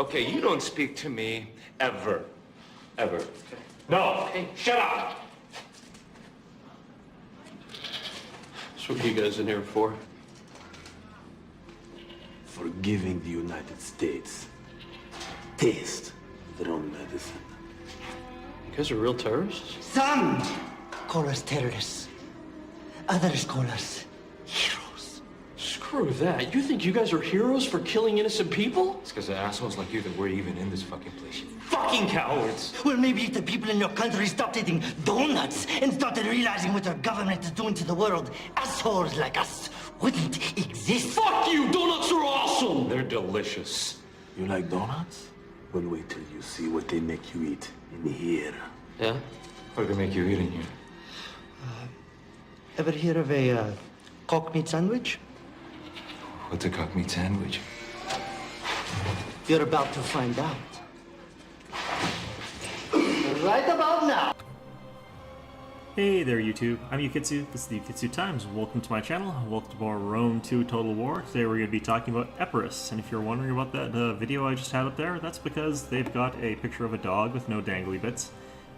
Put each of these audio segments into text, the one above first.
Okay, you don't speak to me ever. Ever. Okay. No! Hey, shut up! So what are you guys in here for? For giving the United States taste of their own medicine. You guys are real terrorists? Some call us terrorists. Others call us heroes. Screw that. You think you guys are heroes for killing innocent people? It's because of assholes like you that we're even in this fucking place, you fucking cowards! Well, maybe if the people in your country stopped eating donuts and started realizing what their government is doing to the world, assholes like us wouldn't exist. Fuck you! Donuts are awesome! They're delicious. You like donuts? Well, wait till you see what they make you eat in here. Yeah? What do they make you eat in here? Ever hear of a cock meat sandwich? What's a cock meat sandwich? You're about to find out. Right about now. Hey there YouTube, I'm Yukitsu, this is the Yukitsu Times. Welcome to my channel, welcome to more Rome 2 Total War. Today we're going to be talking about Epirus, and if you're wondering about that video I just had up there, that's because they've got a picture of a dog with no dangly bits,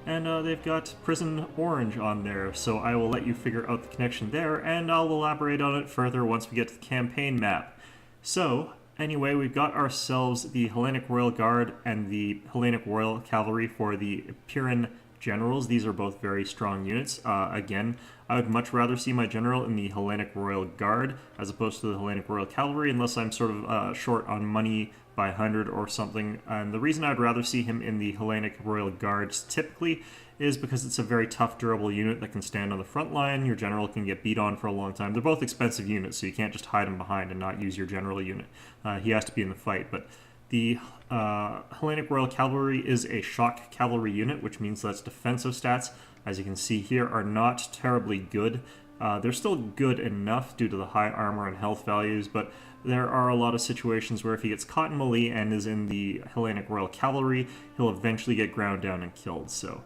and they've got Prison Orange on there, so I will let you figure out the connection there, and I'll elaborate on it further once we get to the campaign map. So, anyway, we've got ourselves the Hellenic Royal Guard and the Hellenic Royal Cavalry for the Epiran generals. These are both very strong units. Again, I would much rather see my general in the Hellenic Royal Guard as opposed to the Hellenic Royal Cavalry, unless I'm sort of short on money by 100 or something. And the reason I'd rather see him in the Hellenic Royal Guards typically is because it's a very tough, durable unit that can stand on the front line. Your general can get beat on for a long time. They're both expensive units, so you can't just hide him behind and not use your general unit. He has to be in the fight, but the Hellenic Royal Cavalry is a shock cavalry unit, which means that its defensive stats, as you can see here, are not terribly good. They're still good enough due to the high armor and health values, but there are a lot of situations where if he gets caught in melee and is in the Hellenic Royal Cavalry, he'll eventually get ground down and killed. So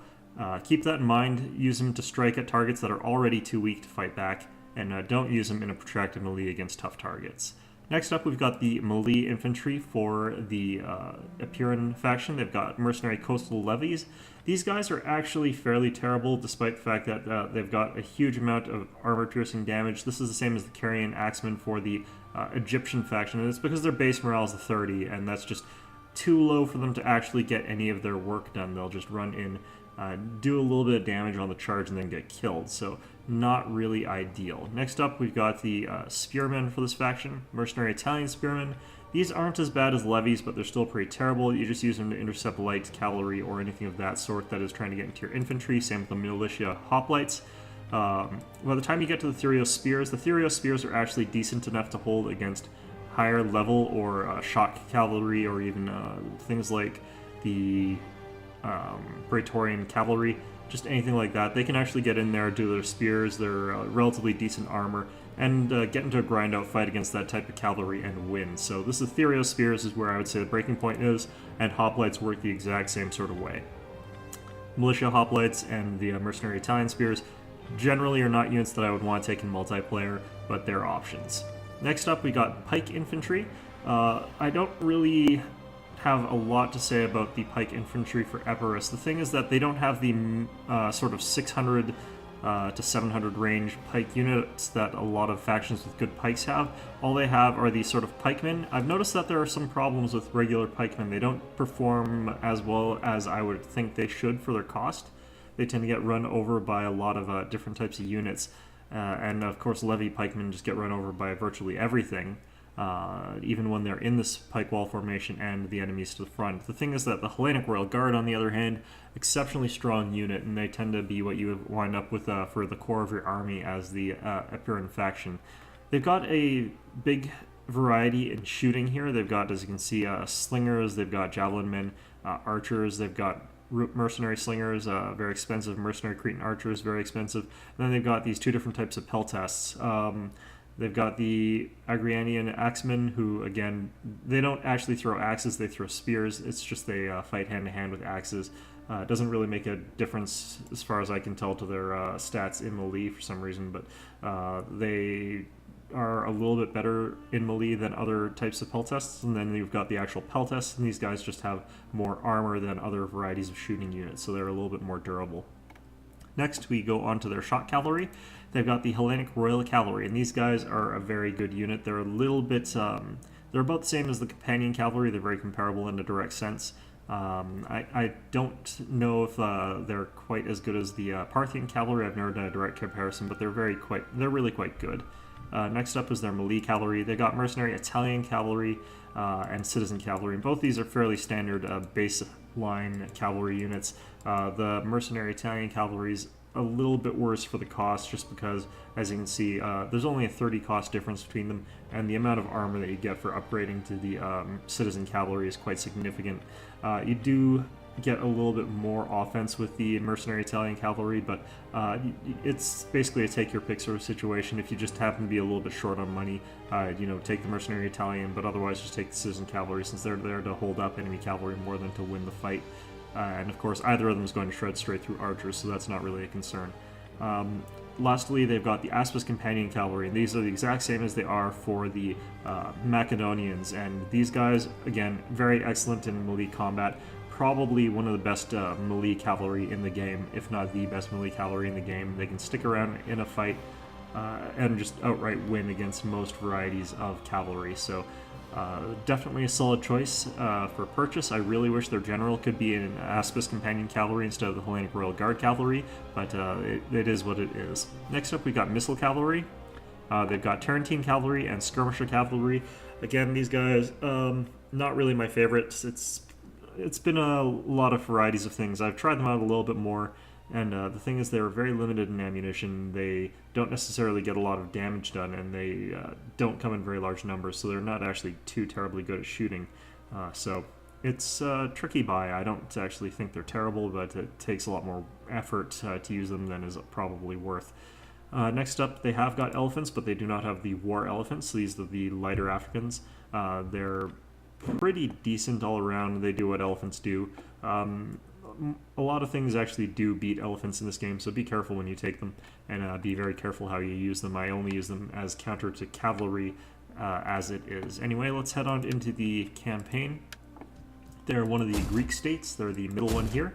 keep that in mind. Use him to strike at targets that are already too weak to fight back, and don't use him in a protracted melee against tough targets. Next up, we've got the melee infantry for the Epiran faction. They've got mercenary coastal levies. These guys are actually fairly terrible, despite the fact that they've got a huge amount of armor-piercing damage. This is the same as the Carian Axemen for the Egyptian faction, and it's because their base morale is a 30, and that's just too low for them to actually get any of their work done. They'll just run in, do a little bit of damage on the charge, and then get killed. So not really ideal. Next up, we've got the spearmen for this faction, mercenary Italian spearmen. These aren't as bad as levies, but they're still pretty terrible. You just use them to intercept light cavalry or anything of that sort that is trying to get into your infantry. Same with the militia hoplites. By the time you get to the Therios spears are actually decent enough to hold against higher level or shock cavalry, or even things like the Praetorian cavalry. Just anything like that. They can actually get in there, do their spears, their relatively decent armor, and get into a grind-out fight against that type of cavalry and win. So this is Therios spears is where I would say the breaking point is, and hoplites work the exact same sort of way. Militia hoplites and the mercenary Italian spears generally are not units that I would want to take in multiplayer, but they're options. Next up, we got pike infantry. I don't really have a lot to say about the pike infantry for Epirus. The thing is that they don't have the sort of 600 to 700 range pike units that a lot of factions with good pikes have. All they have are these sort of pikemen. I've noticed that there are some problems with regular pikemen. They don't perform as well as I would think they should for their cost. They tend to get run over by a lot of different types of units. And of course levy pikemen just get run over by virtually everything. Even when they're in this pike wall formation and the enemies to the front. The thing is that the Hellenic Royal Guard, on the other hand, exceptionally strong unit, and they tend to be what you would wind up with for the core of your army as the Epiran faction. They've got a big variety in shooting here. They've got, as you can see, slingers, they've got javelin men, archers, they've got mercenary slingers, very expensive, mercenary Cretan archers, very expensive, and then they've got these two different types of peltasts. They've got the Agrianian axemen, who, again, they don't actually throw axes, they throw spears. It's just they fight hand-to-hand with axes. It doesn't really make a difference, as far as I can tell, to their stats in melee for some reason, but they are a little bit better in melee than other types of peltests, and then you've got the actual peltests, and these guys just have more armor than other varieties of shooting units, so they're a little bit more durable. Next, we go on to their shot cavalry. They've got the Hellenic Royal Cavalry, and these guys are a very good unit. They're a little bit, they're about the same as the Companion Cavalry. They're very comparable in a direct sense. I don't know if they're quite as good as the Parthian Cavalry. I've never done a direct comparison, but they're really quite good. Next up is their melee cavalry. They got mercenary Italian cavalry and citizen cavalry, and both these are fairly standard baseline cavalry units. The mercenary Italian cavalry is a little bit worse for the cost, just because, as you can see, there's only a 30 cost difference between them, and the amount of armor that you get for upgrading to the citizen cavalry is quite significant. You do get a little bit more offense with the mercenary Italian cavalry, but it's basically a take your pick sort of situation. If you just happen to be a little bit short on money, take the mercenary Italian, but otherwise just take the citizen cavalry, since they're there to hold up enemy cavalry more than to win the fight. And of course, either of them is going to shred straight through archers, so that's not really a concern. Lastly, they've got the Aspis Companion Cavalry, and these are the exact same as they are for the Macedonians. And these guys, again, very excellent in melee combat. Probably one of the best melee cavalry in the game, if not the best melee cavalry in the game. They can stick around in a fight and just outright win against most varieties of cavalry. So definitely a solid choice for purchase. I really wish their general could be an Aspis Companion Cavalry instead of the Hellenic Royal Guard Cavalry, but it is what it is. Next up, we got Missile Cavalry. They've got Tarentine Cavalry and Skirmisher Cavalry. Again, these guys, not really my favorites. It's been a lot of varieties of things. I've tried them out a little bit more, and the thing is, they're very limited in ammunition. They don't necessarily get a lot of damage done, and they don't come in very large numbers, so they're not actually too terribly good at shooting. So it's a tricky buy. I don't actually think they're terrible, but it takes a lot more effort to use them than is probably worth. Next up, they have got elephants, but they do not have the war elephants. So these are the lighter Africans. They're pretty decent all around. They do what elephants do. A lot of things actually do beat elephants in this game, so be careful when you take them, and be very careful how you use them. I only use them as counter to cavalry as it is. Anyway, let's head on into the campaign. They're one of the Greek states. They're the middle one here.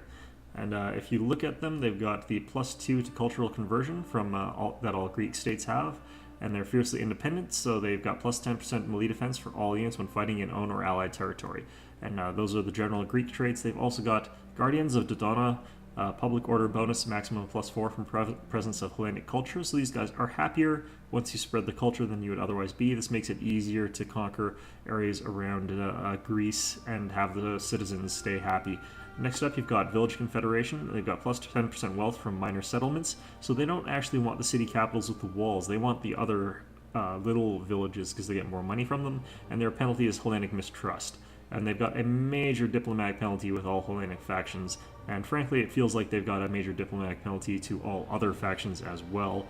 And if you look at them, they've got the +2 to cultural conversion from all Greek states have. And they're fiercely independent, so they've got +10% melee defense for all units when fighting in own or allied territory. And those are the general Greek traits. They've also got Guardians of Dodona, public order bonus, maximum +4 from presence of Hellenic culture. So these guys are happier once you spread the culture than you would otherwise be. This makes it easier to conquer areas around Greece and have the citizens stay happy. Next up, you've got Village Confederation. They've got +10% wealth from minor settlements, so they don't actually want the city capitals with the walls. They want the other little villages because they get more money from them, and their penalty is Hellenic mistrust. And they've got a major diplomatic penalty with all Hellenic factions, and frankly it feels like they've got a major diplomatic penalty to all other factions as well,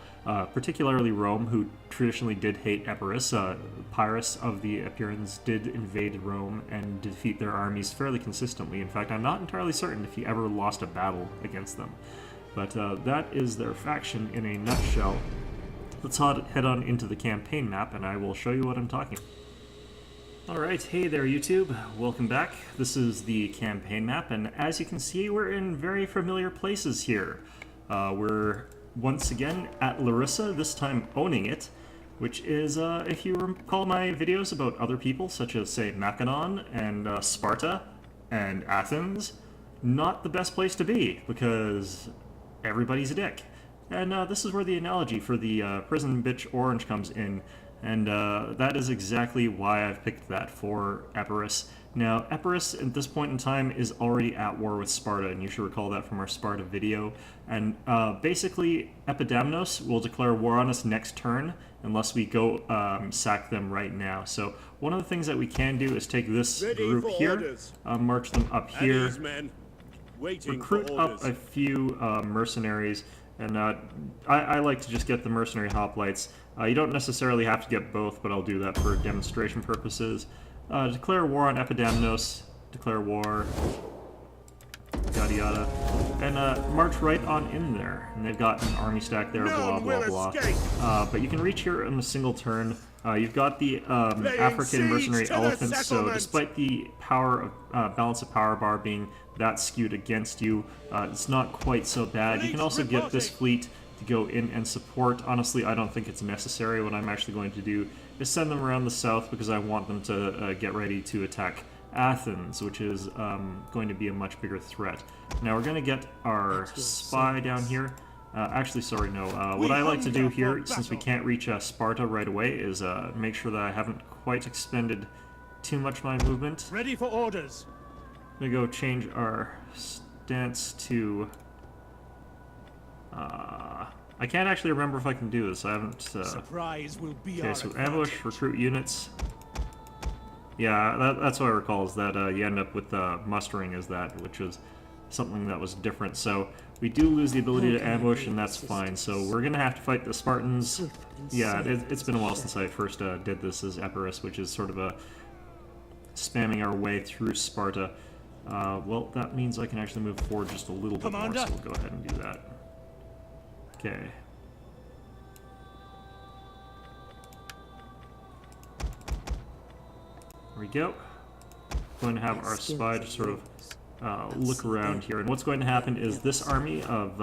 particularly Rome, who traditionally did hate Epirus. Pyrrhus of the Epirots did invade Rome and defeat their armies fairly consistently. In fact, I'm not entirely certain if he ever lost a battle against them. But that is their faction in a nutshell. Let's head on into the campaign map, and I will show you what I'm talking about. Alright, hey there YouTube, welcome back. This is the campaign map, and as you can see, we're in very familiar places here. We're once again at Larissa, this time owning it, which is, if you recall my videos about other people, such as, say, Macedon and Sparta and Athens, not the best place to be, because everybody's a dick. And this is where the analogy for the prison bitch orange comes in. And that is exactly why I've picked that for Epirus. Now, Epirus at this point in time is already at war with Sparta, and you should recall that from our Sparta video. And basically, Epidamnos will declare war on us next turn unless we go sack them right now. So one of the things that we can do is take this group here, march them up here, recruit up a few mercenaries. And I like to just get the mercenary hoplites. You don't necessarily have to get both, but I'll do that for demonstration purposes. Declare war on Epidamnos. Declare war. yada yada, and march right on in there. And they've got an army stack there, blah blah blah. But you can reach here in a single turn. You've got the African mercenary elephants, so despite the power of balance of power bar being that skewed against you, it's not quite so bad. You can also get this fleet to go in and support. Honestly, I don't think it's necessary. What I'm actually going to do is send them around the south because I want them to get ready to attack Athens, which is going to be a much bigger threat. Now we're going to get our spy down here. Actually, sorry, no. What I like to do here, since we can't reach Sparta right away, is make sure that I haven't quite expended too much of my movement. Ready for orders. I'm going to go change our stance to... I can't actually remember if I can do this. I haven't... Surprise will be okay, so ambush, recruit units. Yeah, that's what I recall, is that you end up with mustering as that, which is something that was different. So we do lose the ability to ambush, and that's fine. So we're going to have to fight the Spartans. Yeah, it's been a while since I first did this as Epirus, which is sort of a spamming our way through Sparta. Well, that means I can actually move forward just a little bit more, so we'll go ahead and do that. Okay. There we go. Going to have our spy just sort of look around here, and what's going to happen is this army of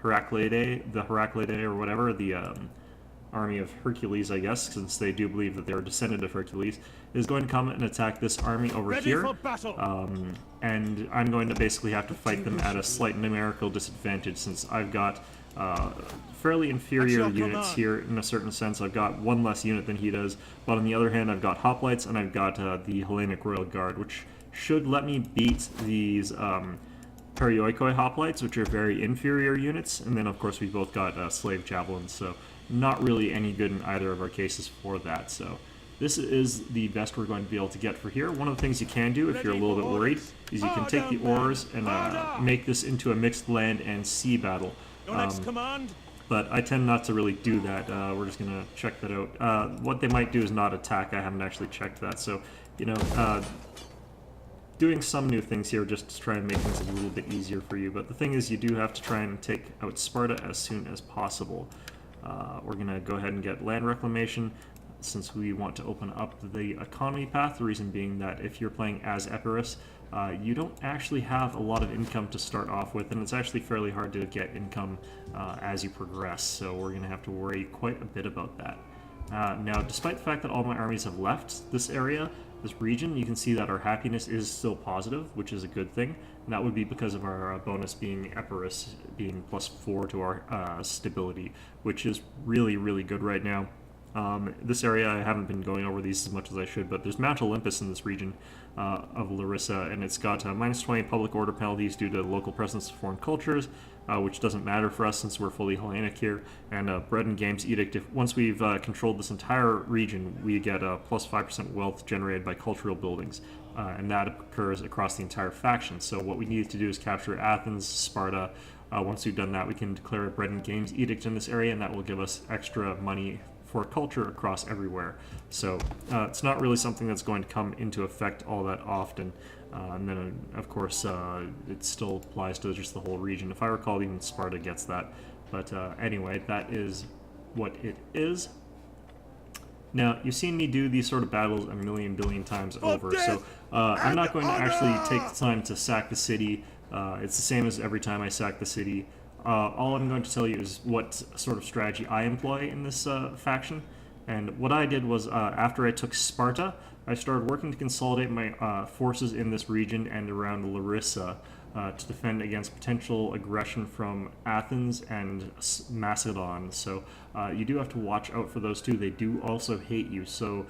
Heraclidae or whatever, the army of Hercules, I guess, since they do believe that they're a descendant of Hercules, is going to come and attack this army over here, and I'm going to basically have to fight them at a slight numerical disadvantage, since I've got fairly inferior units here in a certain sense. I've got one less unit than he does, but on the other hand I've got hoplites and I've got the Hellenic Royal Guard, which should let me beat these Perioikoi hoplites, which are very inferior units, and then of course we both got slave javelins, so not really any good in either of our cases for that. So this is the best we're going to be able to get for here. One of the things you can do if you're a little bit worried is you can take the oars and make this into a mixed land and sea battle. But I tend not to really do that. We're just going to check that out. What they might do is not attack. I haven't actually checked that. So, you know, doing some new things here just to try and make things a little bit easier for you. But the thing is, you do have to try and take out Sparta as soon as possible. We're going to go ahead and get land reclamation, since we want to open up the economy path. The reason being that if you're playing as Epirus, you don't actually have a lot of income to start off with, and it's actually fairly hard to get income as you progress, so we're going to have to worry quite a bit about that. Now, despite the fact that all my armies have left this area, this region, you can see that our happiness is still positive, which is a good thing, and that would be because of our bonus being Epirus being +4 to our stability, which is really, really good right now. This area, I haven't been going over these as much as I should, but there's Mount Olympus in this region of Larissa, and it's got -20 public order penalties due to local presence of foreign cultures, which doesn't matter for us since we're fully Hellenic here, and Bread and Games Edict. Once we've controlled this entire region, we get a +5% wealth generated by cultural buildings, and that occurs across the entire faction. So what we need to do is capture Athens, Sparta. Once we've done that, we can declare a Bread and Games Edict in this area, and that will give us extra money for culture across everywhere. So it's not really something that's going to come into effect all that often. And then, of course, it still applies to just the whole region. If I recall, even Sparta gets that. But anyway, that is what it is. Now, you've seen me do these sort of battles a million billion times over, so I'm not going to actually take the time to sack the city. It's the same as every time I sack the city. All I'm going to tell you is what sort of strategy I employ in this faction. And what I did was, after I took Sparta, I started working to consolidate my forces in this region and around Larissa to defend against potential aggression from Athens and Macedon. So you do have to watch out for those two. They do also hate you. So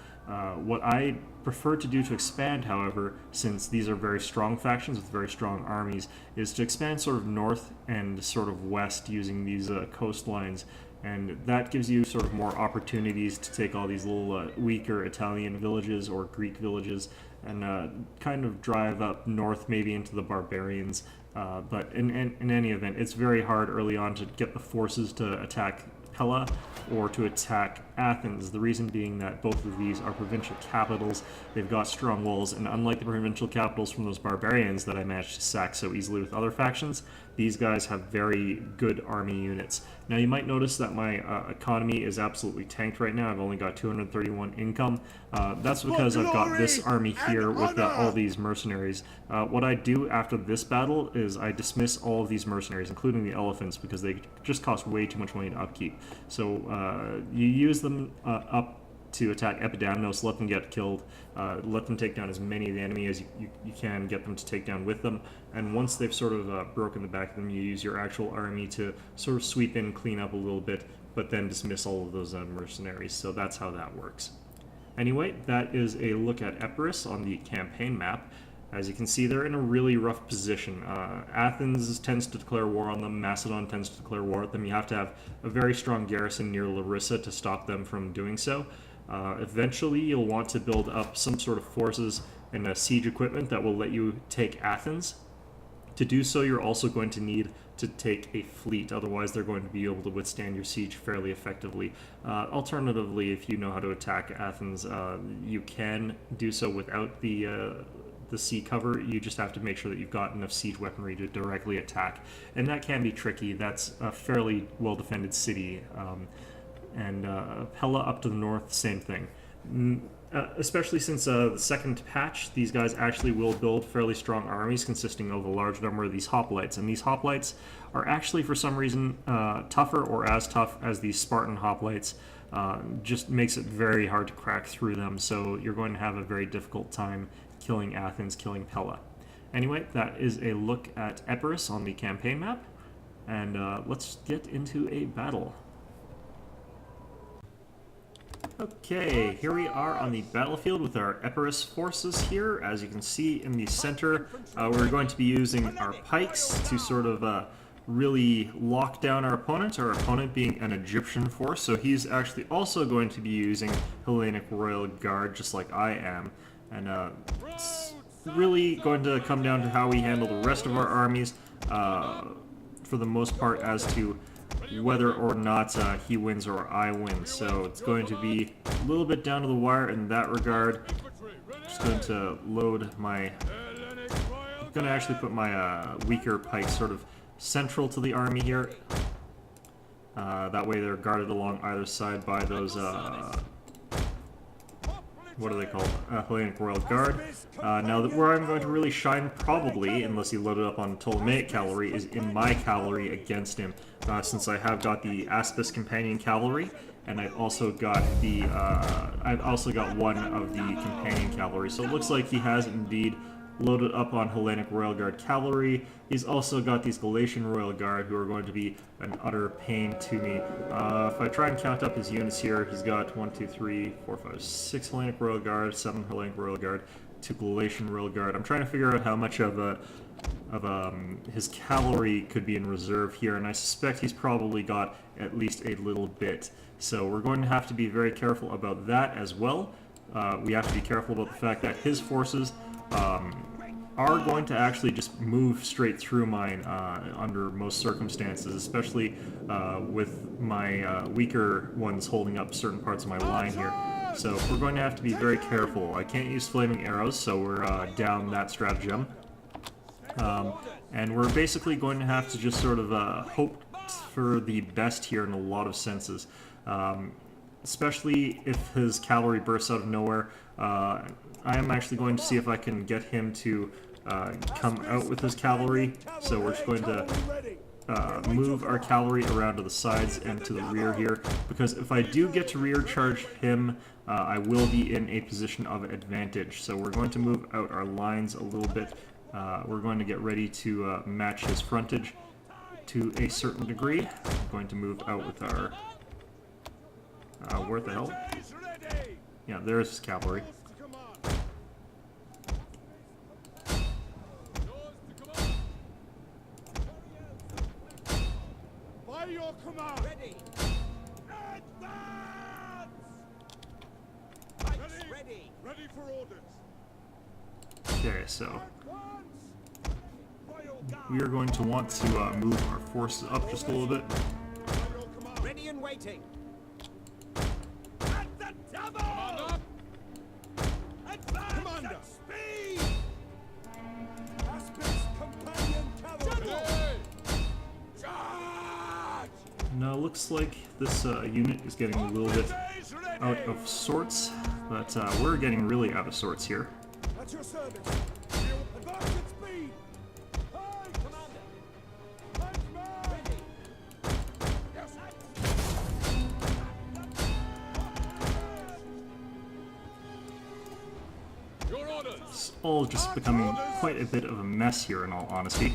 what I prefer to do to expand, however, since these are very strong factions with very strong armies, is to expand sort of north and sort of west using these coastlines, and that gives you sort of more opportunities to take all these little weaker Italian villages or Greek villages and kind of drive up north, maybe into the barbarians. But in any event, it's very hard early on to get the forces to attack Pella or to attack Athens, the reason being that both of these are provincial capitals. They've got strong walls, and unlike the provincial capitals from those barbarians that I managed to sack so easily with other factions, these guys have very good army units. Now you might notice that my economy is absolutely tanked right now. I've only got 231 income. That's because I've got this army here with all these mercenaries. What I do after this battle is I dismiss all of these mercenaries, including the elephants, because they just cost way too much money to upkeep. So you use them up to attack Epidamnos, let them get killed, let them take down as many of the enemy as you can get them to take down with them, and once they've sort of broken the back of them, you use your actual army to sort of sweep in, clean up a little bit, but then dismiss all of those mercenaries. So that's how that works. Anyway, that is a look at Epirus on the campaign map. As you can see, they're in a really rough position. Athens tends to declare war on them, Macedon tends to declare war at them. You have to have a very strong garrison near Larissa to stop them from doing so. Eventually, you'll want to build up some sort of forces and siege equipment that will let you take Athens. To do so, you're also going to need to take a fleet, otherwise they're going to be able to withstand your siege fairly effectively. Alternatively, if you know how to attack Athens, you can do so without the sea cover. You just have to make sure that you've got enough siege weaponry to directly attack, and that can be tricky. That's a fairly well-defended city. And Pella up to the north, same thing. Especially since the second patch, these guys actually will build fairly strong armies consisting of a large number of these hoplites. And these hoplites are actually, for some reason, tougher or as tough as these Spartan hoplites. Just makes it very hard to crack through them, so you're going to have a very difficult time killing Athens, killing Pella. Anyway, that is a look at Epirus on the campaign map, and let's get into a battle. Okay, here we are on the battlefield with our Epirus forces here. As you can see in the center, we're going to be using our pikes to sort of really lock down our opponent being an Egyptian force, so he's actually also going to be using Hellenic Royal Guard, just like I am. And it's really going to come down to how we handle the rest of our armies, for the most part, as to whether or not he wins or I win. So it's going to be a little bit down to the wire in that regard. Just going to load my... I'm going to actually put my weaker pikes sort of central to the army here. That way they're guarded along either side by those... what are they called? Hellenic Royal Guard. Now, where I'm going to really shine, probably, unless he loaded up on Ptolemaic cavalry, is in my cavalry against him, since I have got the Aspis Companion Cavalry, and I've also got the one of the Companion Cavalry. So it looks like he has indeed loaded up on Hellenic Royal Guard cavalry. He's also got these Galatian Royal Guard, who are going to be an utter pain to me. If I try and count up his units here, he's got 1, 2, 3, 4, 5, 6 Hellenic Royal Guard, 7 Hellenic Royal Guard, 2 Galatian Royal Guard. I'm trying to figure out how much of his cavalry could be in reserve here, and I suspect he's probably got at least a little bit. So we're going to have to be very careful about that as well. We have to be careful about the fact that his forces are going to actually just move straight through mine under most circumstances, especially with my weaker ones holding up certain parts of my line here. So we're going to have to be very careful. I can't use flaming arrows, so we're down that stratagem. And we're basically going to have to just sort of hope for the best here in a lot of senses. Especially if his cavalry bursts out of nowhere. I am actually going to see if I can get him to come out with his cavalry. So we're just going to move our cavalry around to the sides and to the rear here, because if I do get to rear charge him, I will be in a position of advantage. So we're going to move out our lines a little bit. We're going to get ready to match his frontage to a certain degree. I'm going to move out with our... where the hell? Yeah, there's his cavalry. By your command! Ready! Advance! Ready! Ready for orders! Okay, so we are going to want to move our forces up just a little bit. Ready and waiting! Double! Advance Commander. at speed! Aspects companion cavalry. Charge! Now, looks like this unit is getting a little bit Days ready! out of sorts, but we're getting really out of sorts here. At your service. Advance at speed. Aye, Commander! Advance. Ready! Yes, Your orders! It's all just becoming quite a bit of a mess here, in all honesty.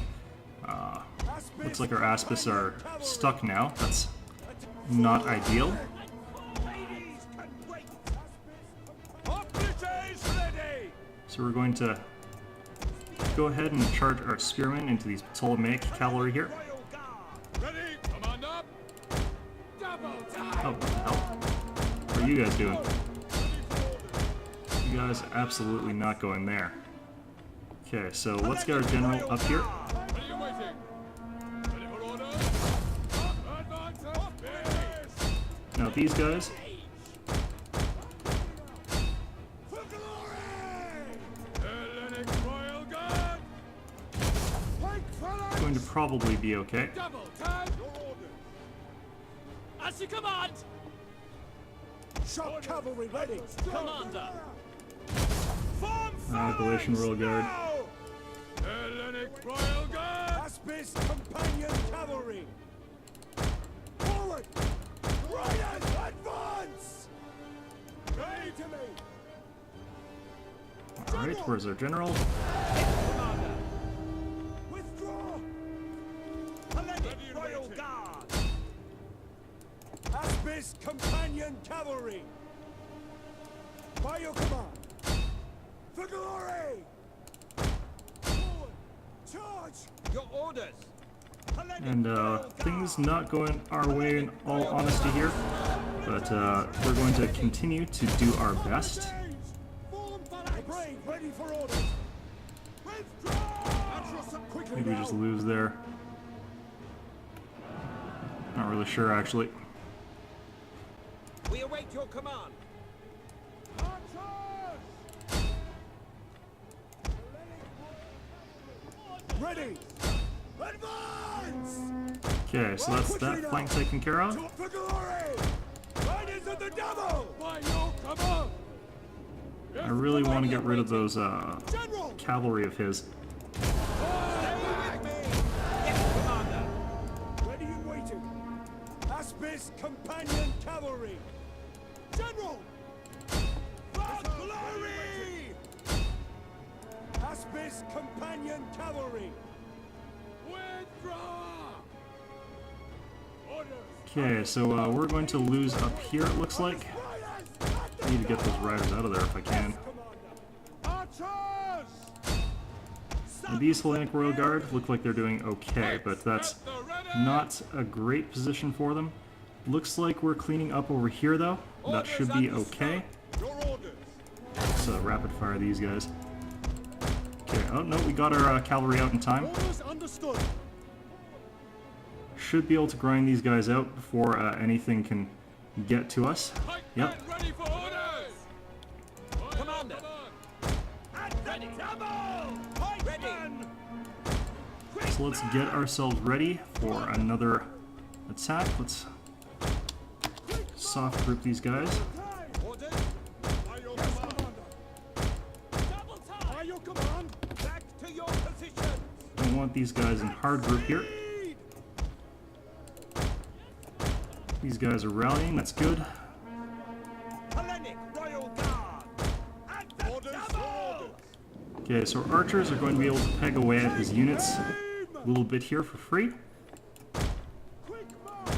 Looks like our Aspis are stuck now. That's not ideal. Ladies can wait! Hoplites ready! So we're going to go ahead and charge our spearmen into these Ptolemaic cavalry here. Royal Guard! Ready! Commander! Double time! Oh, what the hell? What are you guys doing? You guys are absolutely not going there. Okay, so let's get our general up here. What are you waiting? Ready for orders? Advance at speed! Now these guys For glory. Hellenic Royal Guard! Pike phalanx. are going to probably be okay. Double time! Your orders! As you command! Shock cavalry ready. Commander! Form Galatian Royal Guard. now! Hellenic Royal Guard! Aspis companion cavalry. Forward. Riders advance. Ready to me. Alright, where's our general? Commander! Withdraw. Hellenic Royal Guard! Aspis companion cavalry. By your command. For glory. Forward. Charge. Your orders! Hellenic And Royal things Guard! not going our way in all honesty here, but we're going to continue to do our best. Form phalanx. Brave ready for orders. Withdraw. Quickly Maybe we now. just lose there. Not really sure actually. We await your command! Ready. Advance. Okay, so that's that flank taken care of. For glory. Riders of the devil. By your command! I really want to get rid of those General. cavalry of his. Stay with me! Yes, Commander! Ready and waiting. Aspis companion cavalry. General. For glory! Aspis companion cavalry. Withdraw! Orders! Okay, so we're going to lose up here, it looks like. I need to get those riders out of there if I can. Archers. And these Hellenic Royal Guard look like they're doing okay, but that's not a great position for them. Looks like we're cleaning up over here though. That should be okay. Your orders! Let's rapid fire these guys. Okay, oh no, we got our cavalry out in time. Orders understood. Should be able to grind these guys out before anything can get to us. Yep. Ready for orders! Commander! Ready! Double! Ready! So let's get ourselves ready for another attack. Let's soft group these guys. Orders! By your command! Double time! By your command. Back to your positions! Don't want these guys in hard group here. These guys are rallying, that's good. Hellenic Royal Guard! And the double! Okay, so our archers are going to be able to peg away at his units a little bit here for free, Quick march.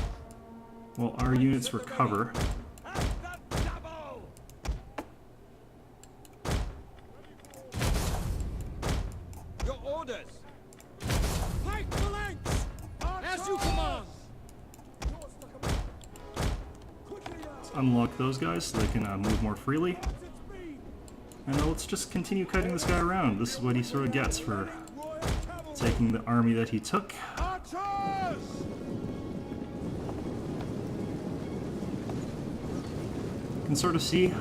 while our units recover. And the double! Your orders! Pike phalanx. As you command. Quickly now. Let's unlock those guys so they can move more freely. At speed. And let's just continue kiting this guy around. This is what he sort of gets for Royal cavalry. taking the army that he took. Archers. can sort of see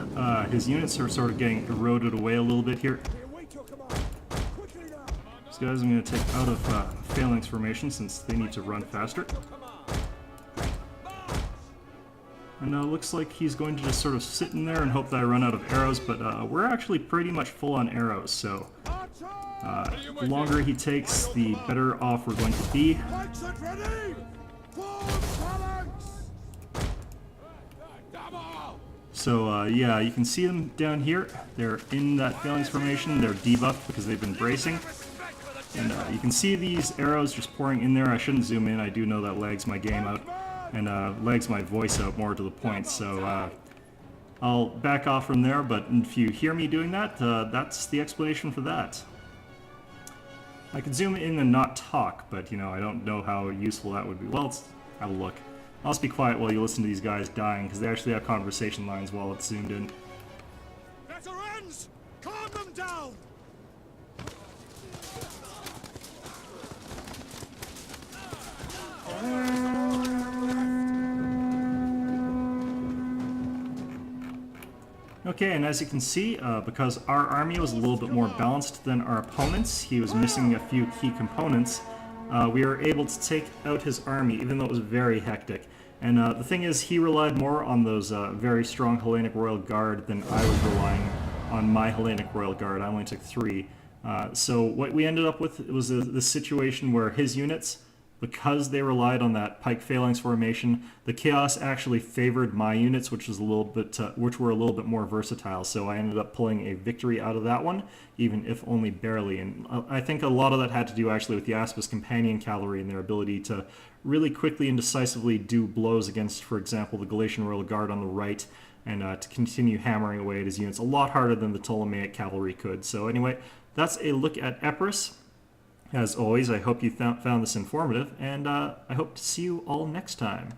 his units are sort of getting eroded away a little bit here. Here, wait your command. Quickly now. These guys I'm going to take out of phalanx formation since they need to run faster. And looks like he's going to just sort of sit in there and hope that I run out of arrows, but we're actually pretty much full on arrows, so the longer he takes, the better off we're going to be. Lights at ready. Forward phalanx. So yeah, you can see them down here. They're in that phalanx formation. They're debuffed because they've been bracing. And you can see these arrows just pouring in there. I shouldn't zoom in. I do know that lags my game out and lags my voice out more to the point. So I'll back off from there. But if you hear me doing that, that's the explanation for that. I could zoom in and not talk, but you know, I don't know how useful that would be. Well, let's have a look. I'll just be quiet while you listen to these guys dying, because they actually have conversation lines while it's zoomed in. Veterans, calm them down. Okay, and as you can see, because our army was a little bit more balanced than our opponents, he was missing a few key components, we were able to take out his army, even though it was very hectic. And the thing is, he relied more on those very strong Hellenic Royal Guard than I was relying on my Hellenic Royal Guard. I only took 3. So what we ended up with was this situation where his units, because they relied on that pike phalanx formation, the chaos actually favored my units, which was a little bit, which were a little bit more versatile. So I ended up pulling a victory out of that one, even if only barely. And I think a lot of that had to do actually with the Aspis Companion Cavalry and their ability to really quickly and decisively do blows against, for example, the Galatian Royal Guard on the right, and to continue hammering away at his units a lot harder than the Ptolemaic cavalry could. So anyway, that's a look at Epirus. As always, I hope you found this informative, and I hope to see you all next time.